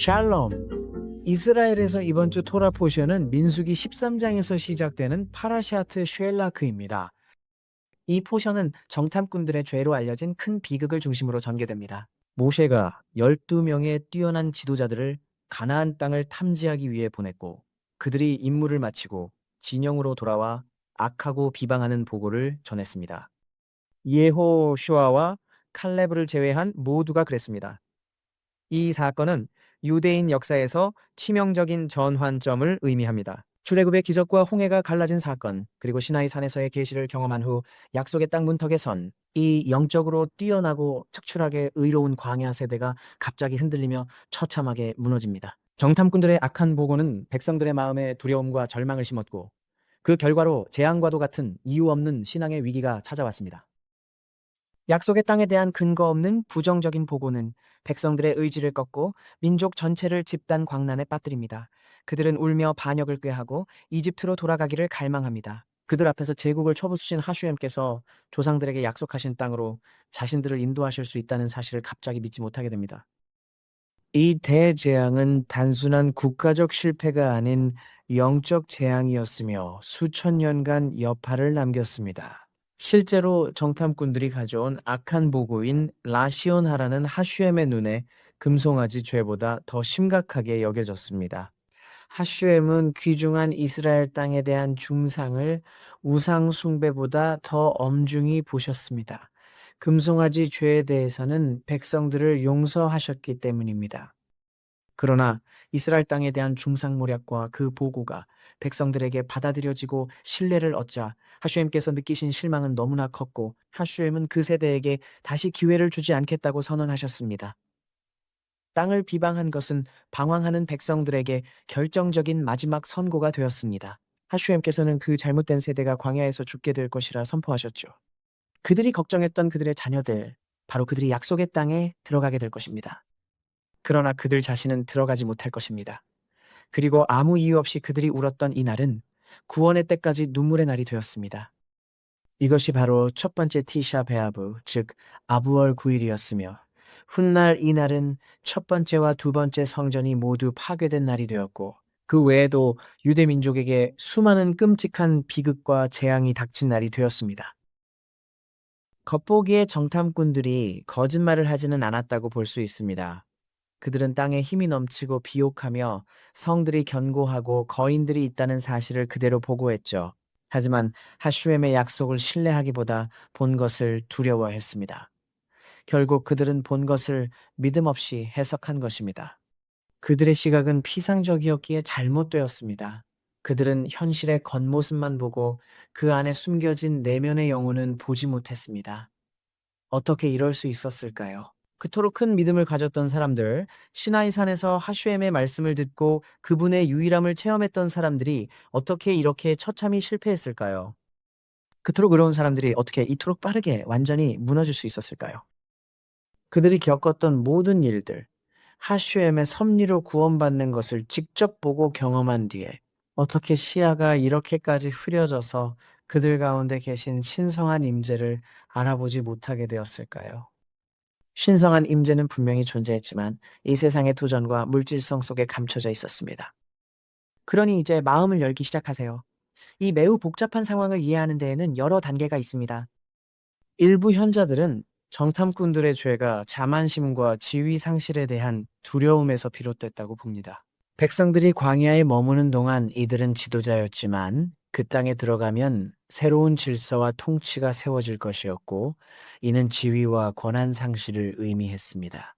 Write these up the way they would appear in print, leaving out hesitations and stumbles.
샬롬. 이스라엘에서 이번 주 토라 포션은 민수기 13장에서 시작되는 파라샤트 쉘라크입니다. 이 포션은 정탐꾼들의 죄로 알려진 큰 비극을 중심으로 전개됩니다. 모셰가 12명의 뛰어난 지도자들을 가나안 땅을 탐지하기 위해 보냈고, 그들이 임무를 마치고 진영으로 돌아와 악하고 비방하는 보고를 전했습니다. 예호슈아와 칼레브를 제외한 모두가 그랬습니다. 이 사건은 유대인 역사에서 치명적인 전환점을 의미합니다. 출애굽의 기적과 홍해가 갈라진 사건, 그리고 시나이 산에서의 계시를 경험한 후 약속의 땅 문턱에 선 이 영적으로 뛰어나고 특출하게 의로운 광야 세대가 갑자기 흔들리며 처참하게 무너집니다. 정탐꾼들의 악한 보고는 백성들의 마음에 두려움과 절망을 심었고, 그 결과로 재앙과도 같은 이유 없는 신앙의 위기가 찾아왔습니다. 약속의 땅에 대한 근거 없는 부정적인 보고는 백성들의 의지를 꺾고 민족 전체를 집단 광란에 빠뜨립니다. 그들은 울며 반역을 꾀하고 이집트로 돌아가기를 갈망합니다. 그들 앞에서 제국을 쳐부수신 하슈엠께서 조상들에게 약속하신 땅으로 자신들을 인도하실 수 있다는 사실을 갑자기 믿지 못하게 됩니다. 이 대재앙은 단순한 국가적 실패가 아닌 영적 재앙이었으며 수천 년간 여파를 남겼습니다. 실제로 정탐꾼들이 가져온 악한 보고인 라시온하라는 하슈엠의 눈에 금송아지 죄보다 더 심각하게 여겨졌습니다. 하슈엠은 귀중한 이스라엘 땅에 대한 중상을 우상 숭배보다 더 엄중히 보셨습니다. 금송아지 죄에 대해서는 백성들을 용서하셨기 때문입니다. 그러나 이스라엘 땅에 대한 중상모략과 그 보고가 백성들에게 받아들여지고 신뢰를 얻자 하슈엠께서 느끼신 실망은 너무나 컸고, 하슈엠은 그 세대에게 다시 기회를 주지 않겠다고 선언하셨습니다. 땅을 비방한 것은 방황하는 백성들에게 결정적인 마지막 선고가 되었습니다. 하슈엠께서는 그 잘못된 세대가 광야에서 죽게 될 것이라 선포하셨죠. 그들이 걱정했던 그들의 자녀들, 바로 그들이 약속의 땅에 들어가게 될 것입니다. 그러나 그들 자신은 들어가지 못할 것입니다. 그리고 아무 이유 없이 그들이 울었던 이 날은 구원의 때까지 눈물의 날이 되었습니다. 이것이 바로 첫 번째 티샤 베아브, 즉 아부월 9일이었으며, 훗날 이 날은 첫 번째와 두 번째 성전이 모두 파괴된 날이 되었고, 그 외에도 유대 민족에게 수많은 끔찍한 비극과 재앙이 닥친 날이 되었습니다. 겉보기에 정탐꾼들이 거짓말을 하지는 않았다고 볼 수 있습니다. 그들은 땅에 힘이 넘치고 비옥하며 성들이 견고하고 거인들이 있다는 사실을 그대로 보고했죠. 하지만 하슈엠의 약속을 신뢰하기보다 본 것을 두려워했습니다. 결국 그들은 본 것을 믿음 없이 해석한 것입니다. 그들의 시각은 피상적이었기에 잘못되었습니다. 그들은 현실의 겉모습만 보고 그 안에 숨겨진 내면의 영혼은 보지 못했습니다. 어떻게 이럴 수 있었을까요? 그토록 큰 믿음을 가졌던 사람들, 시나이 산에서 하슈엠의 말씀을 듣고 그분의 유일함을 체험했던 사람들이 어떻게 이렇게 처참히 실패했을까요? 그토록 의로운 사람들이 어떻게 이토록 빠르게 완전히 무너질 수 있었을까요? 그들이 겪었던 모든 일들, 하슈엠의 섭리로 구원받는 것을 직접 보고 경험한 뒤에 어떻게 시야가 이렇게까지 흐려져서 그들 가운데 계신 신성한 임재를 알아보지 못하게 되었을까요? 신성한 임재는 분명히 존재했지만 이 세상의 도전과 물질성 속에 감춰져 있었습니다. 그러니 이제 마음을 열기 시작하세요. 이 매우 복잡한 상황을 이해하는 데에는 여러 단계가 있습니다. 일부 현자들은 정탐꾼들의 죄가 자만심과 지위 상실에 대한 두려움에서 비롯됐다고 봅니다. 백성들이 광야에 머무는 동안 이들은 지도자였지만 그 땅에 들어가면 새로운 질서와 통치가 세워질 것이었고, 이는 지위와 권한 상실을 의미했습니다.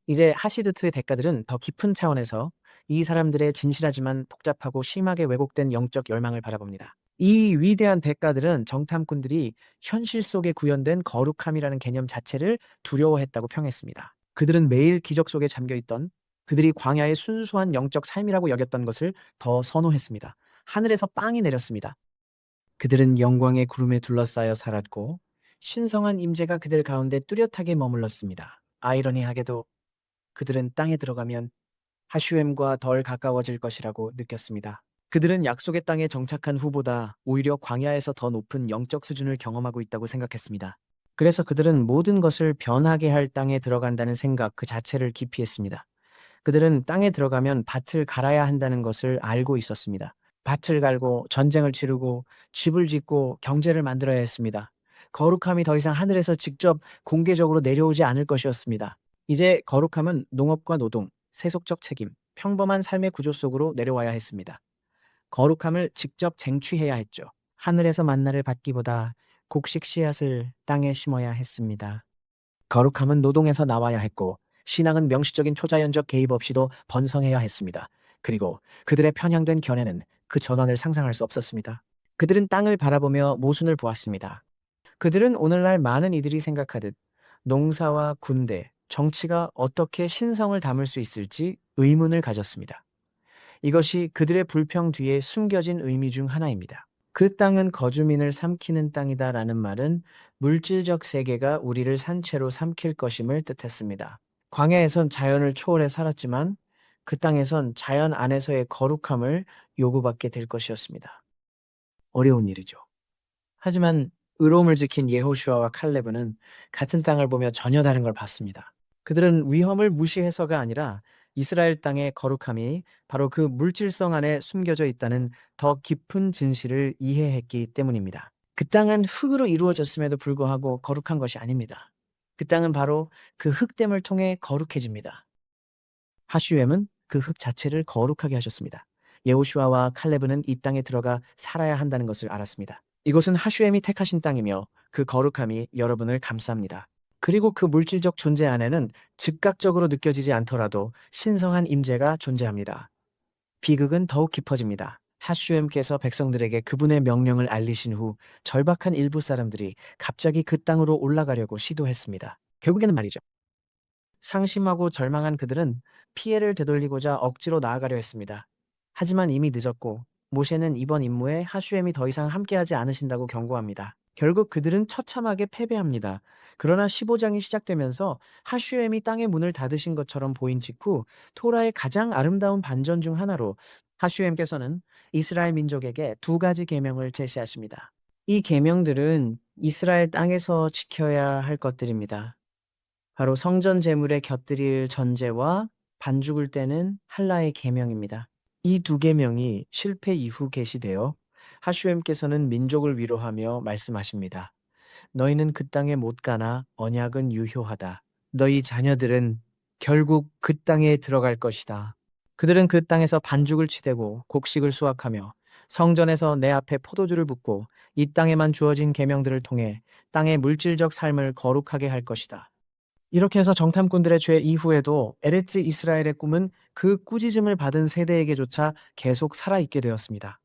이제 하시드트의 대가들은 더 깊은 차원에서 이 사람들의 진실하지만 복잡하고 심하게 왜곡된 영적 열망을 바라봅니다. 이 위대한 대가들은 정탐꾼들이 현실 속에 구현된 거룩함이라는 개념 자체를 두려워했다고 평했습니다. 그들은 매일 기적 속에 잠겨있던, 그들이 광야의 순수한 영적 삶이라고 여겼던 것을 더 선호했습니다. 하늘에서 빵이 내렸습니다. 그들은 영광의 구름에 둘러싸여 살았고 신성한 임재가 그들 가운데 뚜렷하게 머물렀습니다. 아이러니하게도 그들은 땅에 들어가면 하슈엠과 덜 가까워질 것이라고 느꼈습니다. 그들은 약속의 땅에 정착한 후보다 오히려 광야에서 더 높은 영적 수준을 경험하고 있다고 생각했습니다. 그래서 그들은 모든 것을 변하게 할 땅에 들어간다는 생각 그 자체를 기피했습니다. 그들은 땅에 들어가면 밭을 갈아야 한다는 것을 알고 있었습니다. 밭을 갈고 전쟁을 치르고 집을 짓고 경제를 만들어야 했습니다. 거룩함이 더 이상 하늘에서 직접 공개적으로 내려오지 않을 것이었습니다. 이제 거룩함은 농업과 노동, 세속적 책임, 평범한 삶의 구조 속으로 내려와야 했습니다. 거룩함을 직접 쟁취해야 했죠. 하늘에서 만나를 받기보다 곡식 씨앗을 땅에 심어야 했습니다. 거룩함은 노동에서 나와야 했고, 신앙은 명시적인 초자연적 개입 없이도 번성해야 했습니다. 그리고 그들의 편향된 견해는 그 전환을 상상할 수 없었습니다. 그들은 땅을 바라보며 모순을 보았습니다. 그들은 오늘날 많은 이들이 생각하듯 농사와 군대, 정치가 어떻게 신성을 담을 수 있을지 의문을 가졌습니다. 이것이 그들의 불평 뒤에 숨겨진 의미 중 하나입니다. 그 땅은 거주민을 삼키는 땅이다라는 말은 물질적 세계가 우리를 산채로 삼킬 것임을 뜻했습니다. 광야에선 자연을 초월해 살았지만 그 땅에선 자연 안에서의 거룩함을 요구받게 될 것이었습니다. 어려운 일이죠. 하지만 의로움을 지킨 예호슈아와 칼레브는 같은 땅을 보며 전혀 다른 걸 봤습니다. 그들은 위험을 무시해서가 아니라 이스라엘 땅의 거룩함이 바로 그 물질성 안에 숨겨져 있다는 더 깊은 진실을 이해했기 때문입니다. 그 땅은 흙으로 이루어졌음에도 불구하고 거룩한 것이 아닙니다. 그 땅은 바로 그 흙됨을 통해 거룩해집니다. 하슈엠은 그 흙 자체를 거룩하게 하셨습니다. 예호슈아와 칼레브는 이 땅에 들어가 살아야 한다는 것을 알았습니다. 이곳은 하슈엠이 택하신 땅이며 그 거룩함이 여러분을 감쌉니다. 그리고 그 물질적 존재 안에는 즉각적으로 느껴지지 않더라도 신성한 임재가 존재합니다. 비극은 더욱 깊어집니다. 하슈엠께서 백성들에게 그분의 명령을 알리신 후 절박한 일부 사람들이 갑자기 그 땅으로 올라가려고 시도했습니다. 결국에는 말이죠. 상심하고 절망한 그들은 피해를 되돌리고자 억지로 나아가려 했습니다. 하지만 이미 늦었고 모세는 이번 임무에 하슈엠이 더 이상 함께하지 않으신다고 경고합니다. 결국 그들은 처참하게 패배합니다. 그러나 15장이 시작되면서 하슈엠이 땅의 문을 닫으신 것처럼 보인 직후 토라의 가장 아름다운 반전 중 하나로 하슈엠께서는 이스라엘 민족에게 두 가지 계명을 제시하십니다. 이 계명들은 이스라엘 땅에서 지켜야 할 것들입니다. 바로 성전 제물에 곁들일 전제와 반죽을 떼는 할라의 계명입니다. 이 두 계명이 실패 이후 게시되어 하슈엠께서는 민족을 위로하며 말씀하십니다. 너희는 그 땅에 못 가나 언약은 유효하다. 너희 자녀들은 결국 그 땅에 들어갈 것이다. 그들은 그 땅에서 반죽을 치대고 곡식을 수확하며 성전에서 내 앞에 포도주를 붓고 이 땅에만 주어진 계명들을 통해 땅의 물질적 삶을 거룩하게 할 것이다. 이렇게 해서 정탐꾼들의 죄 이후에도 에레츠 이스라엘의 꿈은 그 꾸짖음을 받은 세대에게조차 계속 살아있게 되었습니다.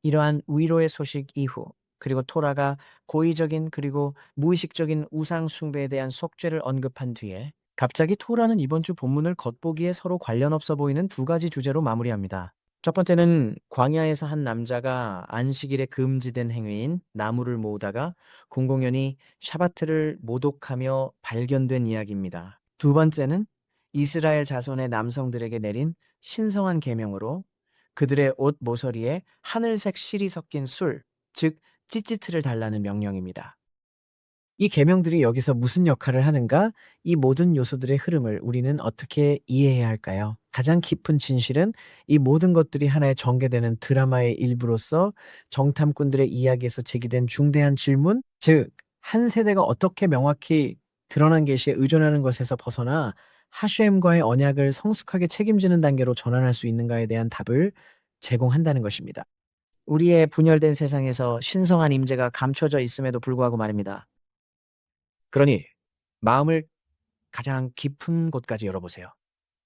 이러한 위로의 소식 이후 그리고 토라가 고의적인 그리고 무의식적인 우상 숭배에 대한 속죄를 언급한 뒤에 갑자기 토라는 이번 주 본문을 겉보기에 서로 관련 없어 보이는 두 가지 주제로 마무리합니다. 첫 번째는 광야에서 한 남자가 안식일에 금지된 행위인 나무를 모으다가 공공연히 샤바트를 모독하며 발견된 이야기입니다. 두 번째는 이스라엘 자손의 남성들에게 내린 신성한 계명으로 그들의 옷 모서리에 하늘색 실이 섞인 술, 즉 찌찌트를 달라는 명령입니다. 이 계명들이 여기서 무슨 역할을 하는가? 이 모든 요소들의 흐름을 우리는 어떻게 이해해야 할까요? 가장 깊은 진실은 이 모든 것들이 하나의 전개되는 드라마의 일부로서 정탐꾼들의 이야기에서 제기된 중대한 질문, 즉, 한 세대가 어떻게 명확히 드러난 계시에 의존하는 것에서 벗어나 하슈엠과의 언약을 성숙하게 책임지는 단계로 전환할 수 있는가에 대한 답을 제공한다는 것입니다. 우리의 분열된 세상에서 신성한 임재가 감춰져 있음에도 불구하고 말입니다. 그러니 마음을 가장 깊은 곳까지 열어보세요.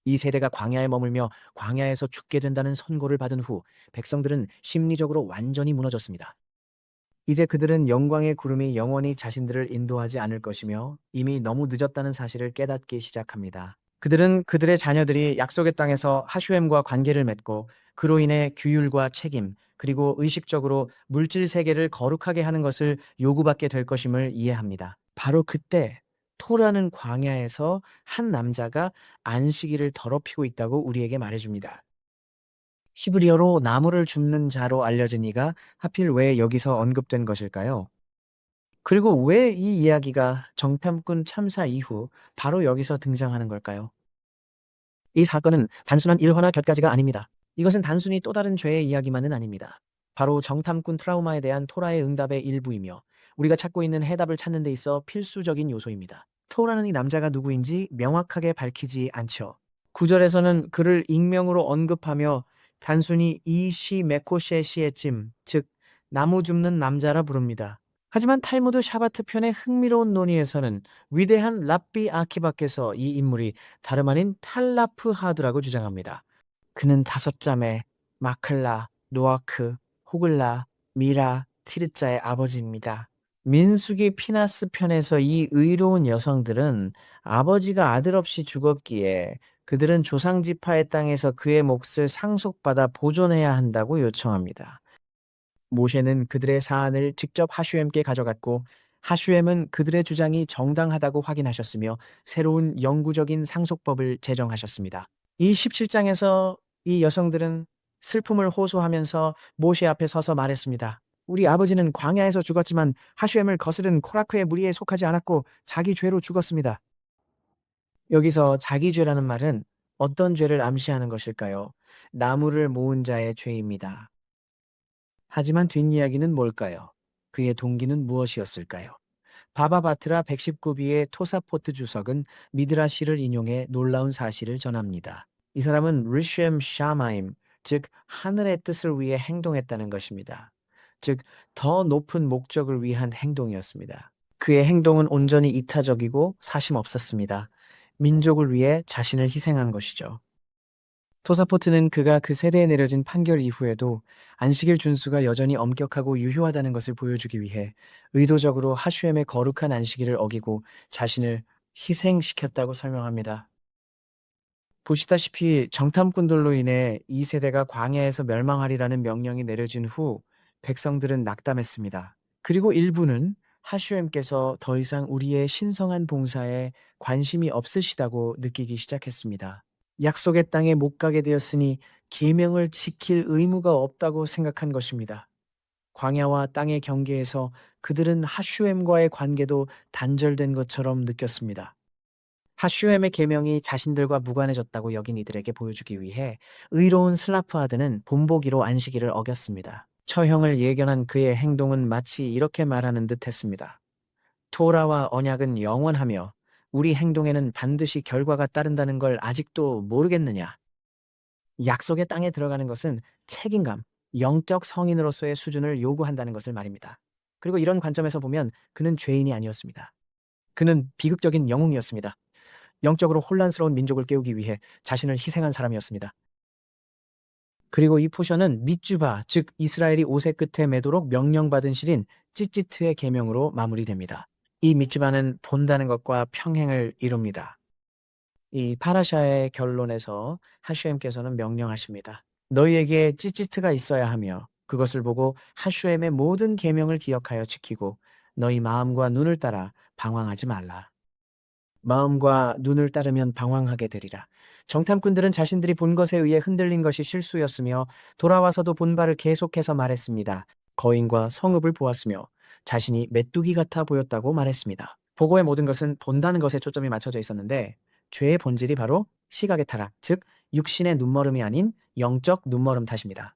이 세대가 광야에 머물며 광야에서 죽게 된다는 선고를 받은 후 백성들은 심리적으로 완전히 무너졌습니다. 이제 그들은 영광의 구름이 영원히 자신들을 인도하지 않을 것이며 이미 너무 늦었다는 사실을 깨닫기 시작합니다. 그들은 그들의 자녀들이 약속의 땅에서 하슈엠과 관계를 맺고 그로 인해 규율과 책임 그리고 의식적으로 물질 세계를 거룩하게 하는 것을 요구받게 될 것임을 이해합니다. 바로 그때 토라는 광야에서 한 남자가 안식일을 더럽히고 있다고 우리에게 말해줍니다. 히브리어로 나무를 줍는 자로 알려진 이가 하필 왜 여기서 언급된 것일까요? 그리고 왜 이 이야기가 정탐꾼 참사 이후 바로 여기서 등장하는 걸까요? 이 사건은 단순한 일화나 곁가지가 아닙니다. 이것은 단순히 또 다른 죄의 이야기만은 아닙니다. 바로 정탐꾼 트라우마에 대한 토라의 응답의 일부이며 우리가 찾고 있는 해답을 찾는 데 있어 필수적인 요소입니다. 토라는 이 남자가 누구인지 명확하게 밝히지 않죠. 구절에서는 그를 익명으로 언급하며 단순히 이시 메코셰시의 즉 나무 줍는 남자라 부릅니다. 하지만 탈무드 샤바트 편의 흥미로운 논의에서는 위대한 랍비 아키바께서 이 인물이 다름 아닌 탈라프 하드라고 주장합니다. 그는 다섯 자매 마클라, 노아크, 호글라, 미라, 티르자의 아버지입니다. 민수기 피나스 편에서 이 의로운 여성들은 아버지가 아들 없이 죽었기에 그들은 조상 지파의 땅에서 그의 몫을 상속받아 보존해야 한다고 요청합니다. 모세는 그들의 사안을 직접 하슈엠께 가져갔고 하슈엠은 그들의 주장이 정당하다고 확인하셨으며 새로운 영구적인 상속법을 제정하셨습니다. 이 17장에서 이 여성들은 슬픔을 호소하면서 모세 앞에 서서 말했습니다. 우리 아버지는 광야에서 죽었지만 하슈엠을 거스른 코라크의 무리에 속하지 않았고 자기 죄로 죽었습니다. 여기서 자기 죄라는 말은 어떤 죄를 암시하는 것일까요? 나무를 모은 자의 죄입니다. 하지만 뒷이야기는 뭘까요? 그의 동기는 무엇이었을까요? 바바바트라 119비의 토사포트 주석은 미드라시를 인용해 놀라운 사실을 전합니다. 이 사람은 리셴 샤마임, 즉 하늘의 뜻을 위해 행동했다는 것입니다. 즉 더 높은 목적을 위한 행동이었습니다. 그의 행동은 온전히 이타적이고 사심 없었습니다. 민족을 위해 자신을 희생한 것이죠. 토사포트는 그가 그 세대에 내려진 판결 이후에도 안식일 준수가 여전히 엄격하고 유효하다는 것을 보여주기 위해 의도적으로 하슈엠의 거룩한 안식일을 어기고 자신을 희생시켰다고 설명합니다. 보시다시피 정탐꾼들로 인해 이 세대가 광야에서 멸망하리라는 명령이 내려진 후 백성들은 낙담했습니다. 그리고 일부는 하슈엠께서 더 이상 우리의 신성한 봉사에 관심이 없으시다고 느끼기 시작했습니다. 약속의 땅에 못 가게 되었으니 계명을 지킬 의무가 없다고 생각한 것입니다. 광야와 땅의 경계에서 그들은 하슈엠과의 관계도 단절된 것처럼 느꼈습니다. 하슈엠의 계명이 자신들과 무관해졌다고 여긴 이들에게 보여주기 위해 의로운 슬라프하드는 본보기로 안식일을 어겼습니다. 처형을 예견한 그의 행동은 마치 이렇게 말하는 듯 했습니다. 토라와 언약은 영원하며 우리 행동에는 반드시 결과가 따른다는 걸 아직도 모르겠느냐? 약속의 땅에 들어가는 것은 책임감, 영적 성인으로서의 수준을 요구한다는 것을 말입니다. 그리고 이런 관점에서 보면 그는 죄인이 아니었습니다. 그는 비극적인 영웅이었습니다. 영적으로 혼란스러운 민족을 깨우기 위해 자신을 희생한 사람이었습니다. 그리고 이 포션은 밑주바, 즉 이스라엘이 옷의 끝에 매도록 명령받은 실인 찌찌트의 계명으로 마무리됩니다. 이 밑주바는 본다는 것과 평행을 이룹니다. 이 파라샤의 결론에서 하슈엠께서는 명령하십니다. 너희에게 찌찌트가 있어야 하며 그것을 보고 하슈엠의 모든 계명을 기억하여 지키고 너희 마음과 눈을 따라 방황하지 말라. 마음과 눈을 따르면 방황하게 되리라. 정탐꾼들은 자신들이 본 것에 의해 흔들린 것이 실수였으며 돌아와서도 본 바를 계속해서 말했습니다. 거인과 성읍을 보았으며 자신이 메뚜기 같아 보였다고 말했습니다. 보고의 모든 것은 본다는 것에 초점이 맞춰져 있었는데 죄의 본질이 바로 시각의 타락, 즉 육신의 눈머름이 아닌 영적 눈머름 탓입니다.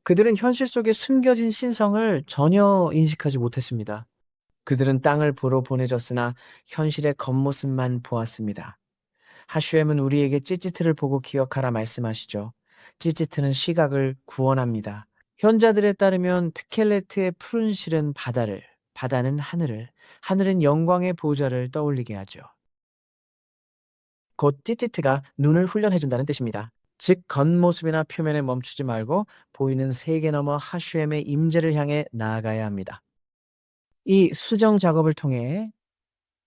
그들은 현실 속에 숨겨진 신성을 전혀 인식하지 못했습니다. 그들은 땅을 보러 보내졌으나 현실의 겉모습만 보았습니다. 하슈엠은 우리에게 찌찌트를 보고 기억하라 말씀하시죠. 찌찌트는 시각을 구원합니다. 현자들에 따르면 트켈레트의 푸른 실은 바다를, 바다는 하늘을, 하늘은 영광의 보좌를 떠올리게 하죠. 곧 찌찌트가 눈을 훈련해준다는 뜻입니다. 즉 겉모습이나 표면에 멈추지 말고 보이는 세계 넘어 하슈엠의 임재를 향해 나아가야 합니다. 이 수정 작업을 통해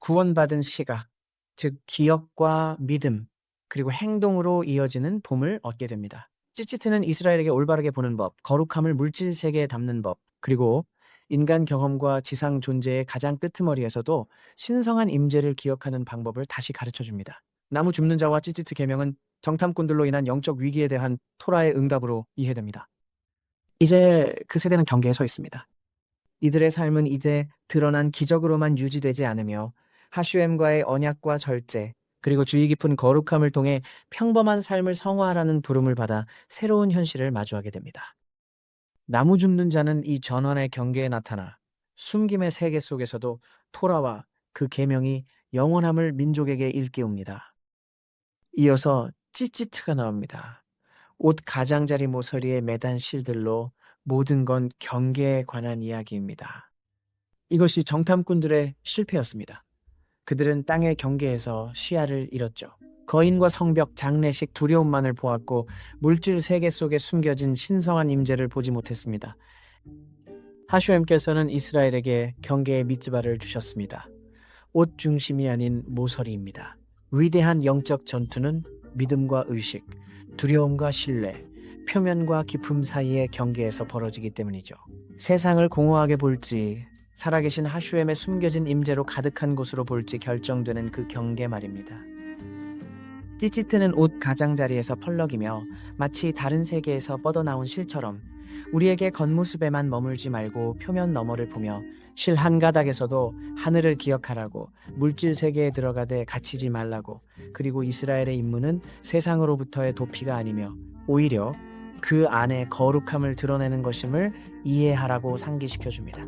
구원받은 시각, 즉 기억과 믿음, 그리고 행동으로 이어지는 봄을 얻게 됩니다. 찌찌트는 이스라엘에게 올바르게 보는 법, 거룩함을 물질 세계에 담는 법, 그리고 인간 경험과 지상 존재의 가장 끄트머리에서도 신성한 임재를 기억하는 방법을 다시 가르쳐 줍니다. 나무 줍는 자와 찌찌트 계명은 정탐꾼들로 인한 영적 위기에 대한 토라의 응답으로 이해됩니다. 이제 그 세대는 경계에 서 있습니다. 이들의 삶은 이제 드러난 기적으로만 유지되지 않으며 하슈엠과의 언약과 절제, 그리고 주의 깊은 거룩함을 통해 평범한 삶을 성화하라는 부름을 받아 새로운 현실을 마주하게 됩니다. 나무 줍는 자는 이 전환의 경계에 나타나 숨김의 세계 속에서도 토라와 그 계명이 영원함을 민족에게 일깨웁니다. 이어서 찌찌트가 나옵니다. 옷 가장자리 모서리에 매단 실들로 모든 건 경계에 관한 이야기입니다. 이것이 정탐꾼들의 실패였습니다. 그들은 땅의 경계에서 시야를 잃었죠. 거인과 성벽, 장례식, 두려움만을 보았고 물질 세계 속에 숨겨진 신성한 임재를 보지 못했습니다. 하슈엠께서는 이스라엘에게 경계의 미tz바를 주셨습니다. 옷 중심이 아닌 모서리입니다. 위대한 영적 전투는 믿음과 의식, 두려움과 신뢰, 표면과 깊음 사이의 경계에서 벌어지기 때문이죠. 세상을 공허하게 볼지 살아계신 하슈엠의 숨겨진 임재로 가득한 곳으로 볼지 결정되는 그 경계 말입니다. 찌찌트는 옷 가장자리에서 펄럭이며 마치 다른 세계에서 뻗어나온 실처럼 우리에게 겉모습에만 머물지 말고 표면 너머를 보며 실 한 가닥에서도 하늘을 기억하라고, 물질 세계에 들어가되 갇히지 말라고, 그리고 이스라엘의 임무는 세상으로부터의 도피가 아니며 오히려 그 안에 거룩함을 드러내는 것임을 이해하라고 상기시켜 줍니다.